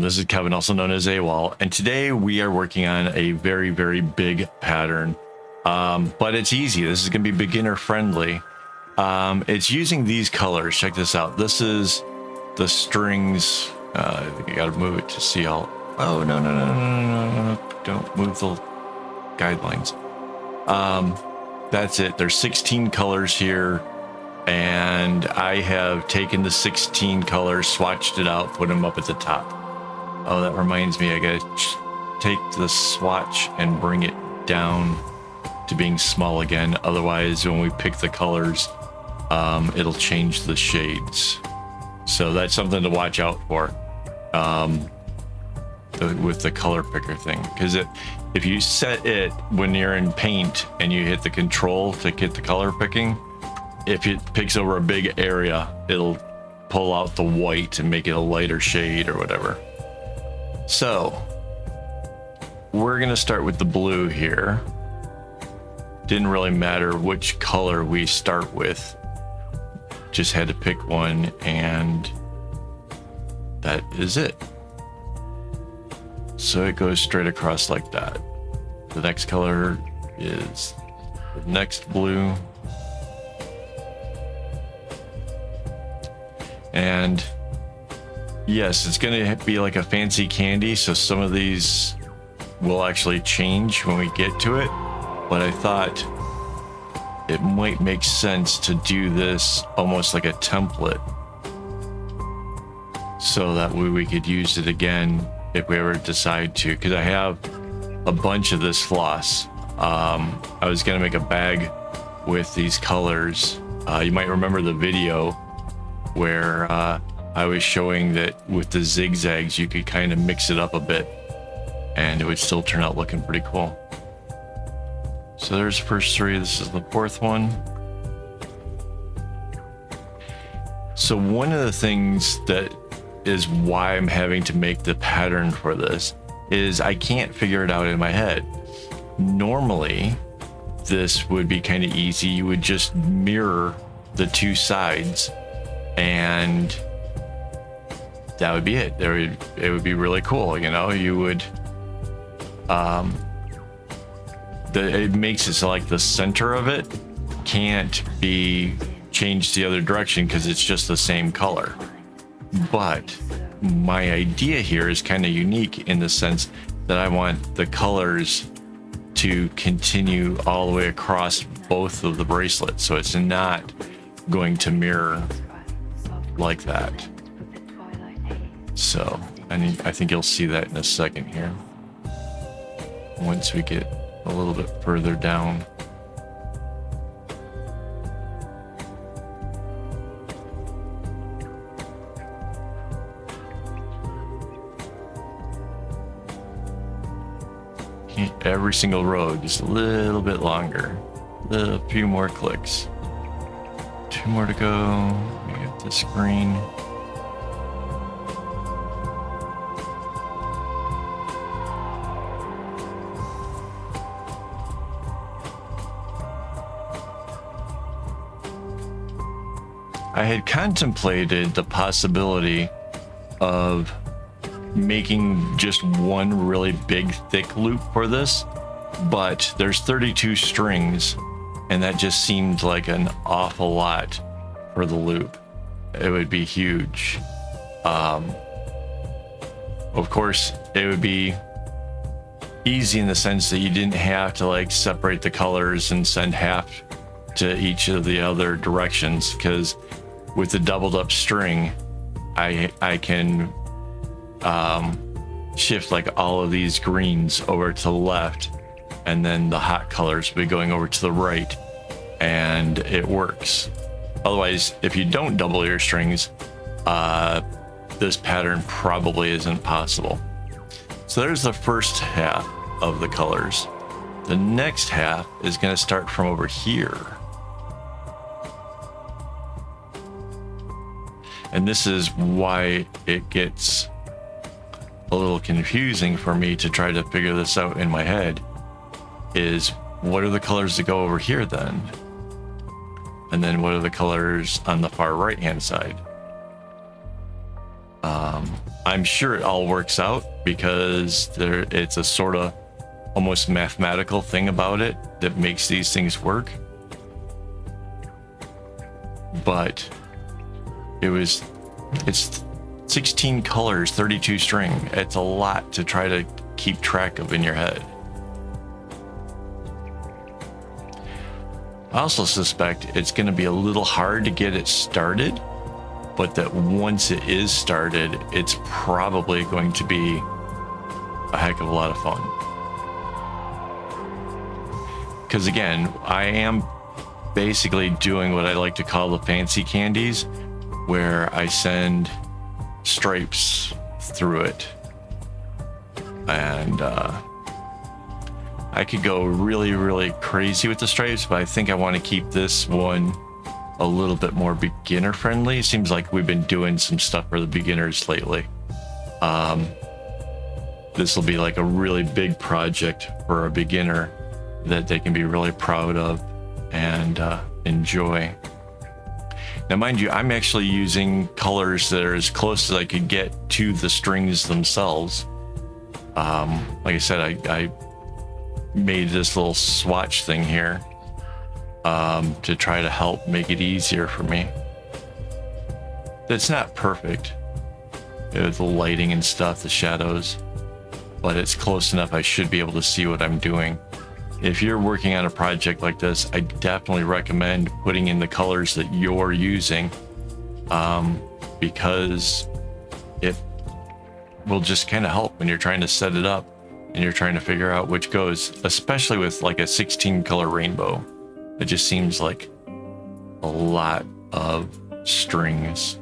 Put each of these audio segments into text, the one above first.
This is Kevin, also known as AKAAWOL, and today we are working on a very, very big pattern. But it's easy. This is going to be beginner friendly. It's using these colors. Check this out. This is the strings. I think I got to move it to see all. Oh, no. Don't move the guidelines. That's it. There's 16 colors here. And I have taken the 16 colors, swatched it out, put them up at the top. Oh, that reminds me, I gotta take the swatch and bring it down to being small again. Otherwise, when we pick the colors, it'll change the shades. So that's something to watch out for with the color picker thing. Because if you set it when you're in paint and you hit the control to get the color picking, if it picks over a big area, it'll pull out the white and make it a lighter shade or whatever. So we're gonna start with the blue here. Didn't really matter which color we start with, just had to pick one, and that is it. So it goes straight across like that. The next color is the next blue. And yes, it's going to be like a fancy candy, so some of these will actually change when we get to it. But I thought it might make sense to do this almost like a template, so that way we could use it again if we ever decide to. Because I have a bunch of this floss. I was going to make a bag with these colors. You might remember the video where I was showing that with the zigzags you could kind of mix it up a bit and it would still turn out looking pretty cool. So there's the first three. This is the fourth one. So one of the things that is why I'm having to make the pattern for this is I can't figure it out in my head. Normally this would be kind of easy. You would just mirror the two sides and that would be it. It would be really cool, you know. You would it makes it so like the center of it can't be changed the other direction because it's just the same color. But my idea here is kind of unique in the sense that I want the colors to continue all the way across both of the bracelets, so it's not going to mirror like that. So I think you'll see that in a second here once we get a little bit further down. Every single row just a little bit longer, a few more clicks. Two more to go. We get the screen. I had contemplated the possibility of making just one really big thick loop for this, but there's 32 strings and that just seemed like an awful lot for the loop. It would be huge. Of course, it would be easy in the sense that you didn't have to like separate the colors and send half to each of the other directions, because with the doubled up string, I can shift like all of these greens over to the left, and then the hot colors will be going over to the right, and it works. Otherwise, if you don't double your strings, this pattern probably isn't possible. So there's the first half of the colors. The next half is going to start from over here. And this is why it gets a little confusing for me to try to figure this out in my head, is what are the colors that go over here then? And then what are the colors on the far right hand side? I'm sure it all works out because it's a sort of almost mathematical thing about it that makes these things work. But it's 16 colors, 32 string. It's a lot to try to keep track of in your head. I also suspect it's going to be a little hard to get it started, but that once it is started, it's probably going to be a heck of a lot of fun. Because again, I am basically doing what I like to call the fancy candies, where I send stripes through it. And I could go really, really crazy with the stripes, but I think I want to keep this one a little bit more beginner friendly. It seems like we've been doing some stuff for the beginners lately. This will be like a really big project for a beginner that they can be really proud of and enjoy. Now, mind you, I'm actually using colors that are as close as I could get to the strings themselves. Like I said, I made this little swatch thing here to try to help make it easier for me. It's not perfect with the lighting and stuff, the shadows, but it's close enough I should be able to see what I'm doing. If you're working on a project like this, I definitely recommend putting in the colors that you're using, because it will just kind of help when you're trying to set it up and you're trying to figure out which goes, especially with like a 16 color rainbow. It just seems like a lot of strings.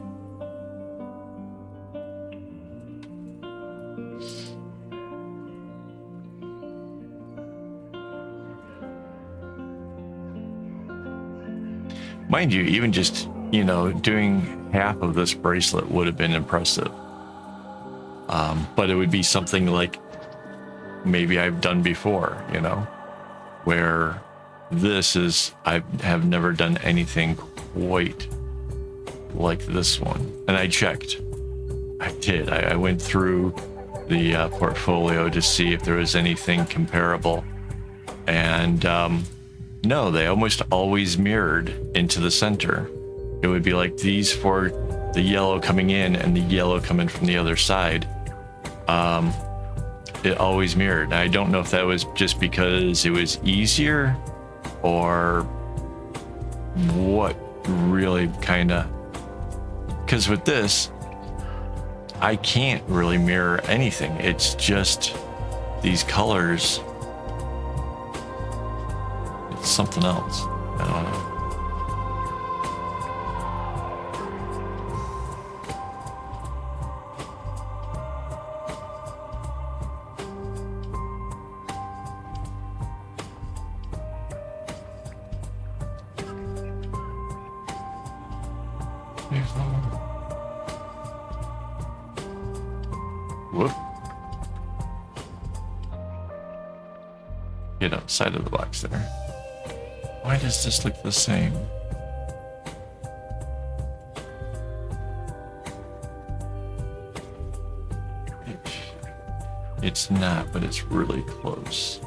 Mind you, even just, you know, doing half of this bracelet would have been impressive. But it would be something like maybe I've done before, you know, where this is, I have never done anything quite like this one. And I checked. I did. I went through the portfolio to see if there was anything comparable. And no, they almost always mirrored into the center. It would be like these for the yellow coming in and the yellow coming from the other side. It always mirrored. And I don't know if that was just because it was easier or what really kind of, because with this, I can't really mirror anything. It's just these colors. It's something else. I don't know. Whoop. Get outside of the box there. Why does this look the same? It's not, but it's really close.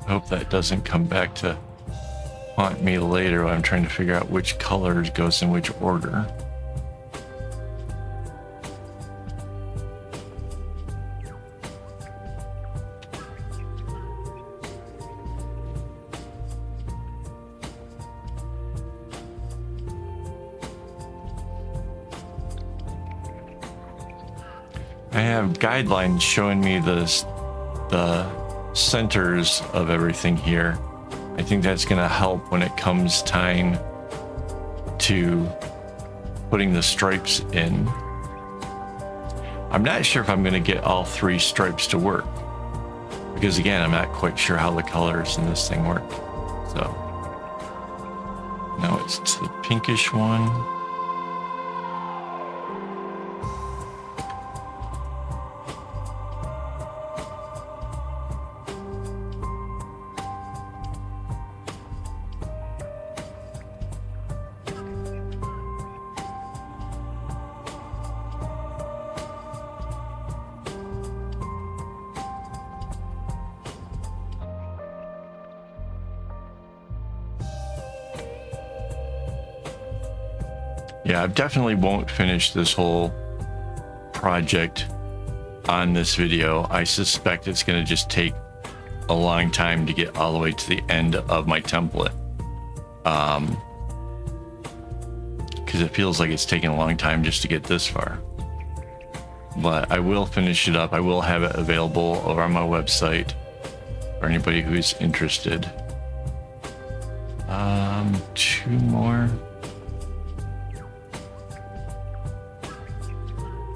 I hope that doesn't come back to haunt me later when I'm trying to figure out which colors goes in which order. I have guidelines showing me the centers of everything here. I think that's going to help when it comes time to putting the stripes in. I'm not sure if I'm going to get all three stripes to work, because again, I'm not quite sure how the colors in this thing work. So now it's to the pinkish one. Yeah, I definitely won't finish this whole project on this video. I suspect it's going to just take a long time to get all the way to the end of my template. Because it feels like it's taking a long time just to get this far. But I will finish it up. I will have it available over on my website for anybody who's interested. 2 more.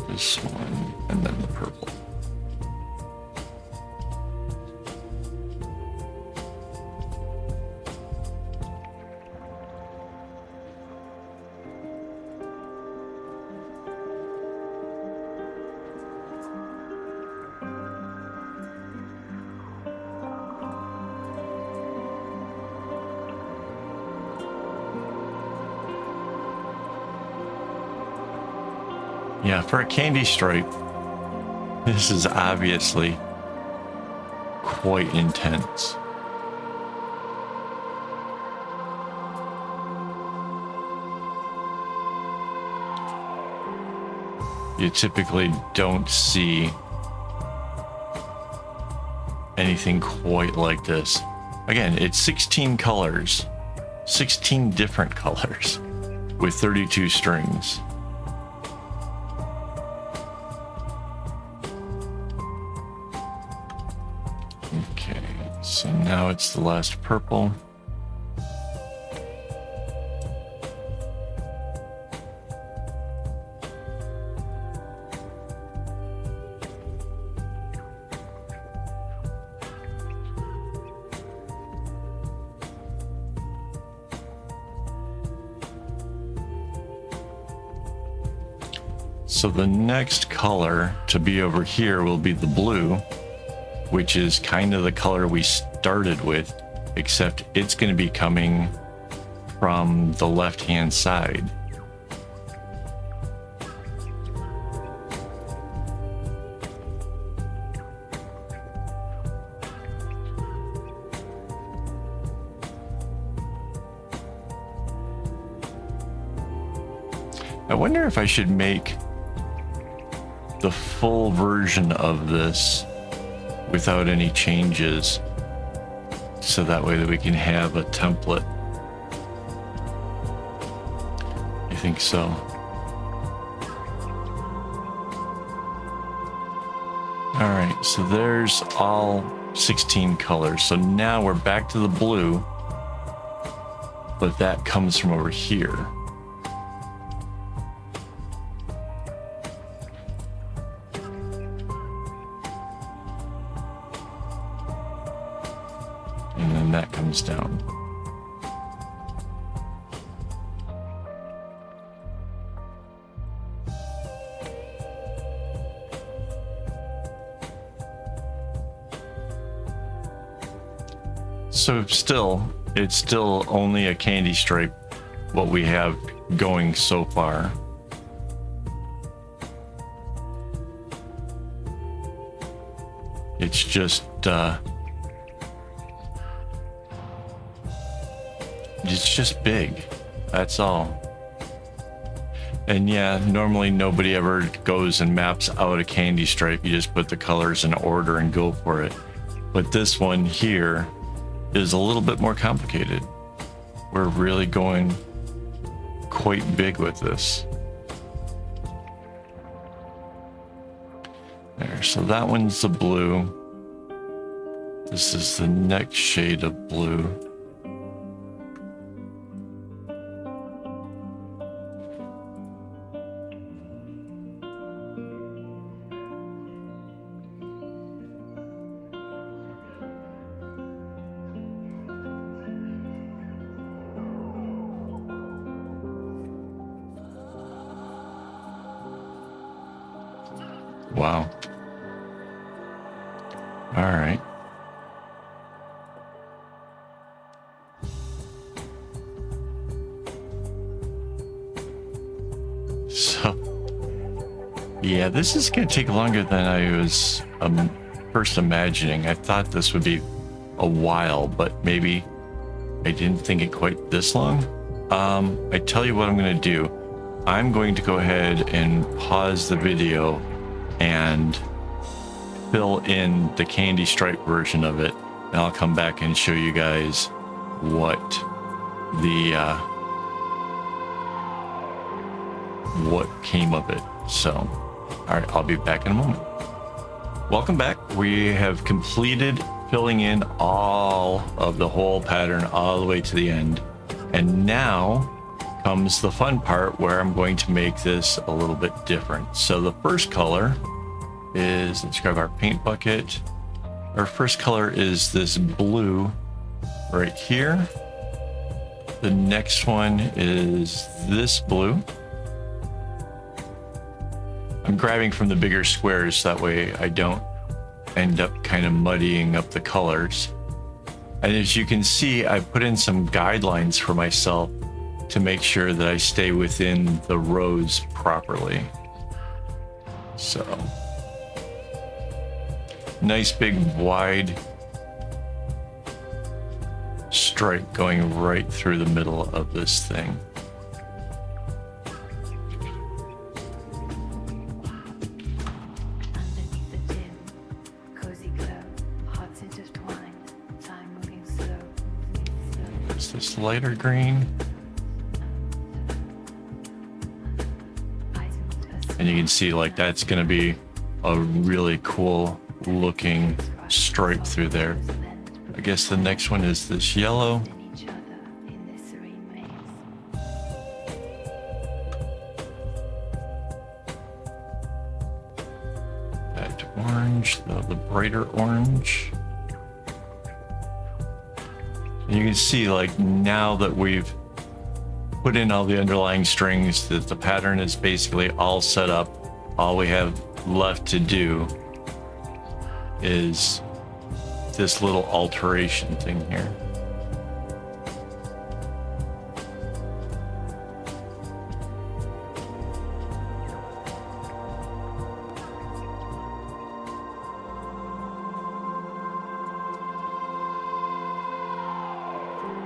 This one, and then the purple. Yeah, for a candy stripe, this is obviously quite intense. You typically don't see anything quite like this. Again, it's 16 colors, 16 different colors with 32 strings. Okay, so now it's the last purple. So the next color to be over here will be the blue, which is kind of the color we started with, except it's going to be coming from the left-hand side. I wonder if I should make the full version of this without any changes, so that way that we can have a template. I think so. All right, so there's all 16 colors. So now we're back to the blue, but that comes from over here. And then that comes down. So it's still only a candy stripe, what we have going so far. It's just big, that's all. And yeah, normally nobody ever goes and maps out a candy stripe. You just put the colors in order and go for it. But this one here is a little bit more complicated. We're really going quite big with this. There, so that one's the blue. This is the next shade of blue. Wow. All right. So, yeah, this is going to take longer than I was first imagining. I thought this would be a while, but maybe I didn't think it quite this long. I tell you what I'm going to do. I'm going to go ahead and pause the video and fill in the candy stripe version of it, and I'll come back and show you guys what the what came of it. So all right, I'll be back in a moment. Welcome back. We have completed filling in all of the whole pattern all the way to the end, and now comes the fun part where I'm going to make this a little bit different. So the first color is, let's grab our paint bucket. Our first color is this blue right here. The next one is this blue. I'm grabbing from the bigger squares, that way I don't end up kind of muddying up the colors. And as you can see, I put in some guidelines for myself to make sure that I stay within the rows properly. So, nice big wide stripe going right through the middle of this thing. It's this lighter green. And you can see like that's going to be a really cool looking stripe through there. I guess the next one is this yellow. That orange, the brighter orange. And you can see like now that we've put in all the underlying strings, that the pattern is basically all set up. All we have left to do is this little alteration thing here.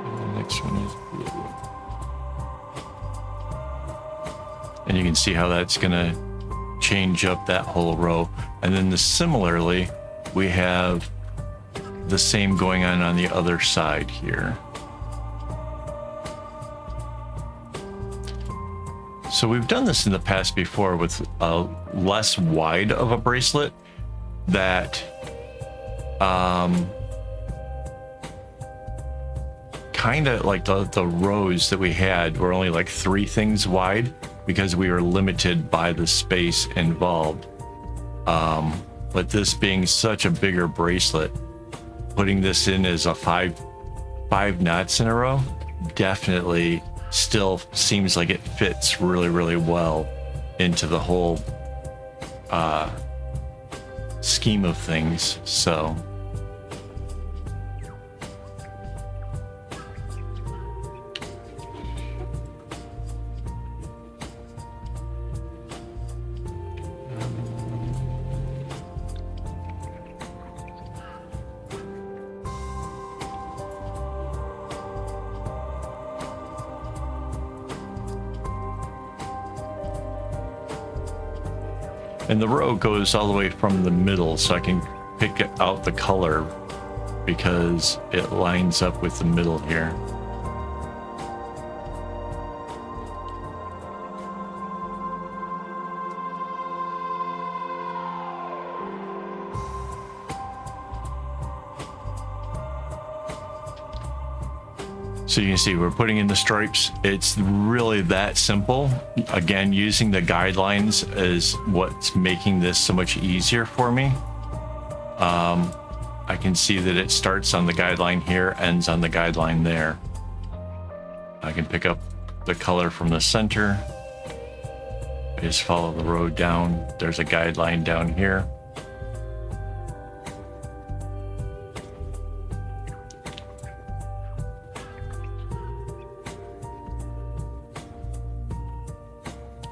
And the next one is blue. And you can see how that's gonna change up that whole row. And then similarly, we have the same going on the other side here. So we've done this in the past before with a less wide of a bracelet that kind of like the rows that we had were only like 3 things wide because we were limited by the space involved. But this being such a bigger bracelet, putting this in as a five knots in a row definitely still seems like it fits really, really well into the whole scheme of things. So and the row goes all the way from the middle, so I can pick out the color because it lines up with the middle here. So you can see we're putting in the stripes. It's really that simple. Again, using the guidelines is what's making this so much easier for me. I can see that it starts on the guideline here, ends on the guideline there. I can pick up the color from the center. I just follow the road down. There's a guideline down here.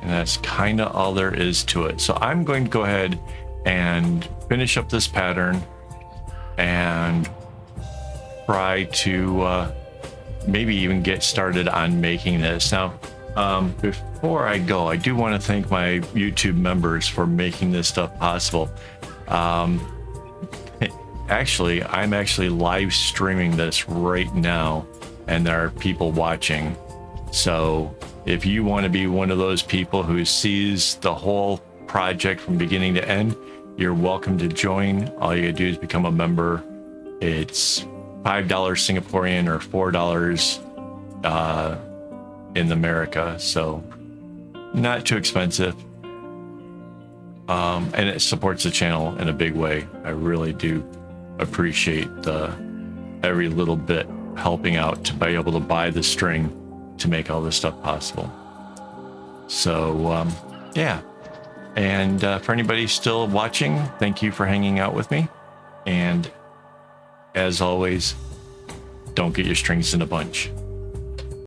And that's kind of all there is to it. So I'm going to go ahead and finish up this pattern and try to maybe even get started on making this. Now, Before I go, I do want to thank my YouTube members for making this stuff possible. Actually, I'm actually live streaming this right now, and there are people watching. So if you want to be one of those people who sees the whole project from beginning to end, you're welcome to join. All you gotta do is become a member. It's $5 Singaporean or $4 in America, so not too expensive. And it supports the channel in a big way. I really do appreciate every little bit helping out to be able to buy the string to make all this stuff possible. So yeah, and for anybody still watching, thank you for hanging out with me, and as always, don't get your strings in a bunch.